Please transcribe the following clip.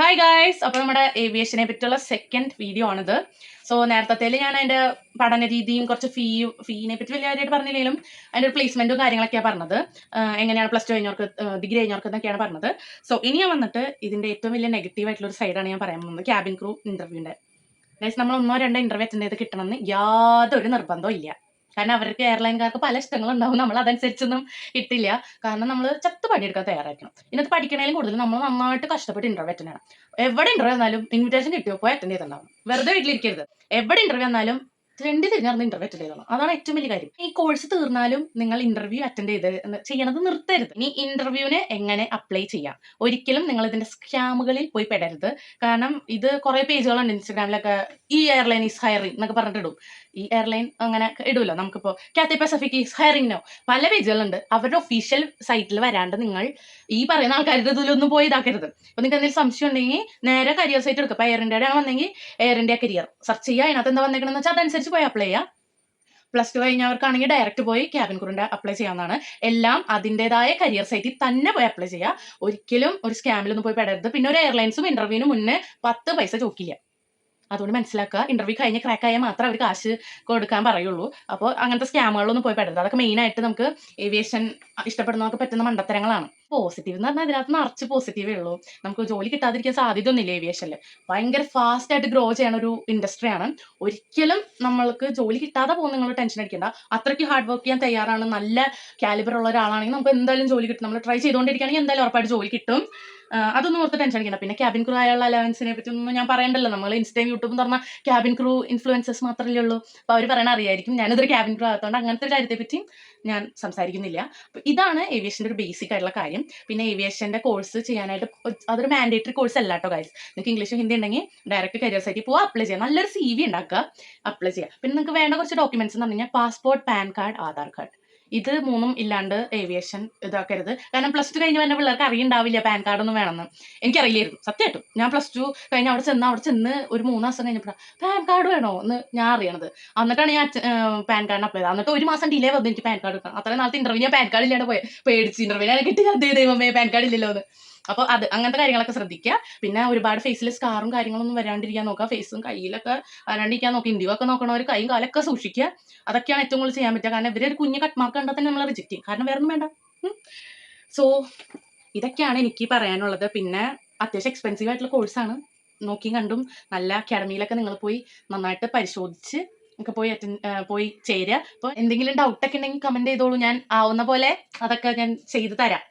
Hi guys, അപ്പോൾ നമ്മുടെ ഏവിയേഷനെ പറ്റിയുള്ള സെക്കൻഡ് വീഡിയോ ആണിത്. സോ നേരത്തെ ഞാൻ അതിൻ്റെ പഠന രീതിയും കുറച്ച് ഫീനെ പറ്റി വലിയ കാര്യമായിട്ട് പറഞ്ഞില്ലെങ്കിലും അതിൻ്റെ ഒരു പ്ലേസ്മെൻറ്റും കാര്യങ്ങളൊക്കെയാണ് പറഞ്ഞത്. എങ്ങനെയാണ് പ്ലസ് ടു കഴിഞ്ഞവർക്ക് ഡിഗ്രി കഴിഞ്ഞവർക്ക് എന്നൊക്കെയാണ് പറഞ്ഞത്. സോ ഇനി ഞാൻ വന്നിട്ട് ഇതിൻ്റെ ഏറ്റവും വലിയ നെഗറ്റീവ് ആയിട്ടുള്ള ഒരു സൈഡാണ് ഞാൻ പറയാൻ പോകുന്നത്, ക്യാബിൻ ക്രൂ ഇൻ്റർവ്യൂവിൻ്റെ. ഗൈസ്, നമ്മൾ 1-2 ഇൻ്റർവ്യൂ അറ്റൻഡ് ചെയ്ത് കിട്ടണമെന്ന് യാതൊരു നിർബന്ധവും ഇല്ല. കാരണം അവർക്ക് എയർലൈൻകാർക്ക് പല ഇഷ്ടങ്ങളുണ്ടാവും. നമ്മൾ അതനുസരിച്ചൊന്നും കിട്ടില്ല. കാരണം നമ്മൾ ചത്ത് പണിയെടുക്കാൻ തയ്യാറായിരിക്കണം. ഇതിനകത്ത് പഠിക്കണേലും കൂടുതൽ നമ്മൾ നന്നായിട്ട് കഷ്ടപ്പെട്ട് ഇൻ്റർവ്യൂ അറ്റൻഡ് ചെയ്യണം. എവിടെ ഇൻ്റർവ്യൂ വന്നാലും ഇൻവിറ്റേഷൻ കിട്ടിയോ പോയി അറ്റൻഡ് ചെയ്തിട്ടുണ്ടാവും. വെറുതെ വീട്ടിലിരിക്കരുത്. എവിടെ ഇൻ്റർവ്യൂ വന്നാലും തിരിഞ്ഞറിഞ്ഞ് ഇൻ്റർവ്യൂ അറ്റൻഡ് ചെയ്തോളാം. അതാണ് ഏറ്റവും വലിയ കാര്യം. ഈ കോഴ്സ് തീർന്നാലും നിങ്ങൾ ഇൻ്റർവ്യൂ അറ്റൻഡ് ചെയ്യണത് നിർത്തരുത്. ഇനി ഇൻ്റർവ്യൂവിന് എങ്ങനെ അപ്ലൈ ചെയ്യാം? ഒരിക്കലും നിങ്ങൾ ഇതിന്റെ സ്കാമുകളിൽ പോയി പെടരുത്. കാരണം ഇത് കുറെ പേജുകളുണ്ട് ഇൻസ്റ്റാഗ്രാമിലൊക്കെ. ഈ എയർലൈൻ ഈസ് ഹയറിംഗ് എന്നൊക്കെ പറഞ്ഞിട്ടിടും. ഈ എയർലൈൻ അങ്ങനെ ഇടുമല്ലോ. നമുക്കിപ്പോൾ കാത്തെ പസഫിക് ഈസ് ഹയറിംഗ് നോ പല പേജുകളുണ്ട്. അവരുടെ ഒഫീഷ്യൽ സൈറ്റിൽ വരാണ്ട് നിങ്ങൾ ഈ പറയുന്ന ആൾക്കാരുടെ ഇതിലൊന്നും പോയി ഇതാക്കരുത്. അപ്പോൾ നിങ്ങൾക്ക് എന്തെങ്കിലും സംശയം ഉണ്ടെങ്കിൽ നേരെ കരിയർ സൈറ്റ് എടുക്കുക. ഇപ്പോൾ എയർ ഇന്ത്യയുടെ വന്നെങ്കിൽ എയർ ഇന്ത്യ കരിയർ സെർച്ച് ചെയ്യുക. അതിനകത്ത് എന്താ വന്നേക്കണമെന്ന് വെച്ചാൽ അതനുസരിച്ച് പോയി അപ്ലൈ ചെയ്യുക. പ്ലസ് ടു കഴിഞ്ഞവർക്കാണെങ്കിൽ ഡയറക്റ്റ് പോയി ക്യാബിൻ ക്രൂവിൻ്റെ അപ്ലൈ ചെയ്യാവുന്നതാണ്. എല്ലാം അതിൻ്റെതായ കരിയർ സൈറ്റിൽ തന്നെ പോയി അപ്ലൈ ചെയ്യുക. ഒരിക്കലും ഒരു സ്കാമിലൊന്നും പോയി പെടരുത്. പിന്നെ ഒരു എയർലൈൻസും ഇന്റർവ്യൂവിന് മുന്നേ 10 പൈസ ചോദിക്കില്ല. അതുകൊണ്ട് മനസ്സിലാക്കുക. ഇന്റർവ്യൂ കഴിഞ്ഞ് ക്രാക്ക് ആയാൽ മാത്രം അവർ കാശ് കൊടുക്കാൻ പറയുള്ളൂ. അപ്പോൾ അങ്ങനത്തെ സ്കാമുകളൊന്നും പോയി പെടരുത്. അതൊക്കെ മെയിനായിട്ട് നമുക്ക് ഏവിയേഷൻ ഇഷ്ടപ്പെടുന്നവർക്ക് പറ്റുന്ന മണ്ടത്തരങ്ങളാണ്. പോസിറ്റീവ് എന്ന് പറഞ്ഞാൽ ഇതിനകത്ത് നിറച്ച് പോസിറ്റീവേ ഉള്ളൂ. നമുക്ക് ജോലി കിട്ടാതിരിക്കാൻ സാധ്യതയൊന്നുമില്ല ഏവിയേഷനിൽ. ഭയങ്കര ഫാസ്റ്റ് ആയിട്ട് ഗ്രോ ചെയ്യണ ഒരു ഇൻഡസ്ട്രിയാണ്. ഒരിക്കലും നമ്മൾക്ക് ജോലി കിട്ടാതെ പോകുന്ന നിങ്ങൾ ടെൻഷൻ അടിക്കേണ്ട. അത്രയ്ക്ക് ഹാർഡ് വർക്ക് ചെയ്യാൻ തയ്യാറാണ്, നല്ല കാലിബർ ഉള്ള ഒരാളാണെങ്കിൽ നമുക്ക് എന്തായാലും ജോലി കിട്ടും. നമ്മൾ ട്രൈ ചെയ്തുകൊണ്ടിരിക്കുകയാണെങ്കിൽ എന്തായാലും ഉറപ്പായിട്ട് ജോലി കിട്ടും. അതൊന്നും ഓർത്ത് ടെൻഷൻ അടിക്കണം. പിന്നെ ക്യാബിൻ ക്രൂ ആയുള്ള അലവൻസിനെ പറ്റി ഒന്നും ഞാൻ പറയണ്ടല്ലോ. നമ്മൾ ഇൻസ്റ്റയും യൂട്യൂബും പറഞ്ഞാൽ ക്യാബിൻ ക്രൂ ഇൻഫ്ലുവൻസേഴ്സ് മാത്രമല്ലേ ഉള്ളൂ. അപ്പോൾ അവർ പറയണ അറിയായിരിക്കും. ഞാനിതൊരു ക്യാബിൻ ക്രൂ ആകത്തോണ്ട് അങ്ങനത്തെ ഒരു കാര്യത്തെ പറ്റി ഞാൻ സംസാരിക്കുന്നില്ല. അപ്പോൾ ഇതാണ് ഏവിയേഷൻ്റെ ഒരു ബേസിക് ആയിട്ടുള്ള കാര്യം. പിന്നെ ഏവിയേഷൻ്റെ കോഴ്സ് ചെയ്യാനായിട്ട് അതൊരു മാൻഡേറ്ററി കോഴ്സ് അല്ല കേട്ടോ ഗൈസ്. നിങ്ങൾക്ക് ഇംഗ്ലീഷും ഹിന്ദി ഉണ്ടെങ്കിൽ ഡയറക്റ്റ് കരിയർ സൈറ്റിൽ പോവുക, അപ്ലൈ ചെയ്യുക. നല്ലൊരു CV ഉണ്ടാക്കുക, അപ്ലൈ ചെയ്യുക. പിന്നെ നിങ്ങൾക്ക് വേണ്ട കുറച്ച് ഡോക്യുമെന്റ്സ് എന്ന് പറഞ്ഞു കഴിഞ്ഞാൽ passport, pan card, Aadhaar card. ഇത് 3ഉം ഇല്ലാണ്ട് ഏവിയേഷൻ ഇതാക്കരുത്. കാരണം പ്ലസ് ടു കഴിഞ്ഞ് വരുന്ന പിള്ളേർക്ക് അറിയണ്ടാവില്ല പാൻ കാർഡൊന്നും വേണമെന്ന്. എനിക്കറിയില്ലായിരുന്നു സത്യമായിട്ടും. ഞാൻ പ്ലസ് ടു കഴിഞ്ഞ് അവിടെ ചെന്ന് ഒരു 3 മാസം കഴിഞ്ഞപ്പോഴാണ് പാൻ കാർഡ് വേണോ എന്ന് ഞാൻ അറിയണത്. എന്നിട്ടാണ് ഞാൻ പാൻ കാർഡിന് അപ്ലൈ ചെയ്തത്. എന്നിട്ട് 1 മാസം ഡിലേ വന്നു എനിക്ക് പാൻ കാർഡ് കിട്ടണം. അത്രയും നാളത്തെ ഇന്റർവ്യൂ ഞാൻ പാൻ കാർഡ് ഇല്ലാണ്ട് പേടിച്ച് ഇന്റർവ്യൂവിനെ കിട്ടില്ല. ദൈവമേ പാൻ കാർഡ് ഇല്ലല്ലോ എന്ന്. അപ്പോൾ അങ്ങനത്തെ കാര്യങ്ങളൊക്കെ ശ്രദ്ധിക്കുക. പിന്നെ ഒരുപാട് ഫേസിൽ സ്കാറും കാര്യങ്ങളൊന്നും വരാണ്ടിരിക്കാൻ നോക്കുക. ഫേസും കയ്യിലൊക്കെ വരാണ്ടിരിക്കാൻ നോക്കുക. ഇന്ത്യയോ ഒക്കെ നോക്കണവർ കൈയും കാലൊക്കെ സൂക്ഷിക്കുക. അതൊക്കെയാണ് ഏറ്റവും കൂടുതൽ ചെയ്യാൻ പറ്റുക. കാരണം ഇവരൊരു കുഞ്ഞ് കട്ട് മാർക്ക് കണ്ടാൽ തന്നെ നമ്മൾ റിജക്റ്റ് ചെയ്യും. കാരണം വേറെ ഒന്നും വേണ്ട. സോ ഇതൊക്കെയാണ് എനിക്ക് പറയാനുള്ളത്. പിന്നെ അത്യാവശ്യം എക്സ്പെൻസീവ് ആയിട്ടുള്ള കോഴ്സാണ്. നോക്കിയും കണ്ടും നല്ല അക്കാഡമിയിലൊക്കെ നിങ്ങൾ പോയി നന്നായിട്ട് പരിശോധിച്ച് ഒക്കെ പോയി ചേരുക. അപ്പോൾ എന്തെങ്കിലും ഡൗട്ടൊക്കെ ഉണ്ടെങ്കിൽ കമൻറ്റ് ചെയ്തോളൂ. ഞാൻ ആവുന്ന പോലെ അതൊക്കെ ഞാൻ ചെയ്തു തരാം.